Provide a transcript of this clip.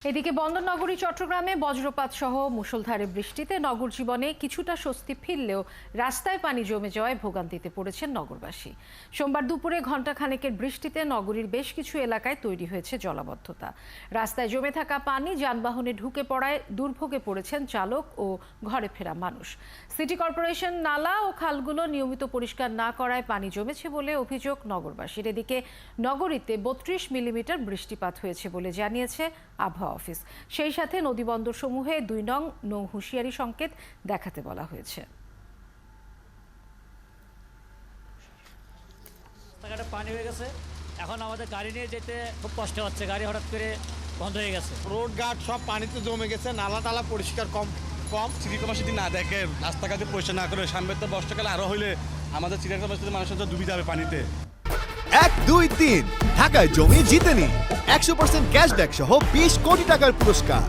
এদিকে বন্দরনগরী চট্টগ্রামে বজ্রপাত সহ মুষলধারে বৃষ্টিতে নগর জীবনে কিছুটা স্বস্তি ফিরলেও রাস্তায় পানি জমে যাওয়ায় ভোগান্তিতে পড়েছেন নগরবাসী। সোমবার দুপুরে ঘণ্টাখানেকের বৃষ্টিতে নগরীর বেশ কিছু এলাকায় তৈরি হয়েছে জলাবদ্ধতা। রাস্তায় জমে থাকা পানি যানবাহনে ঢুকে পড়ায় দুর্ভোগে পড়েছেন চালক ও ঘরে ফেরা মানুষ। সিটি কর্পোরেশন নালা ও খালগুলো নিয়মিত পরিষ্কার না করায় পানি জমেছে বলে অভিযোগ নগরবাসীর। এদিকে নগরীতে ৩২ মিলিমিটার বৃষ্টিপাত হয়েছে বলে জানিয়েছে আবহাওয়া অফিস। সেই সাথে নদীবন্দর সমূহে ২ নং নৌ হুঁশিয়ারি সংকেত দেখাতে বলা হয়েছে। রাস্তাঘাটে পানি হয়ে গেছে, এখন আমাদের গাড়ি নিয়ে যেতে খুব কষ্ট হচ্ছে, গাড়ি হঠাৎ করে বন্ধ হয়ে গেছে। রোড ঘাট সব পানিতে জমে গেছে, নালা টালা পরিষ্কার কম। সিটি কর্পোরেশন যদি না দেখে, রাস্তাঘাটে পরিষ্কার না করে, সামনে তো বর্ষাকালে আরো হইলে আমাদের সিটি কর্পোরেশনের মানুষের তো ডুবে যাবে পানিতে। ১, ২, ৩ ঢাকায় জমি জিতে নিন ১০০% ক্যাশব্যাক সহ ২০ কোটি টাকার পুরস্কার।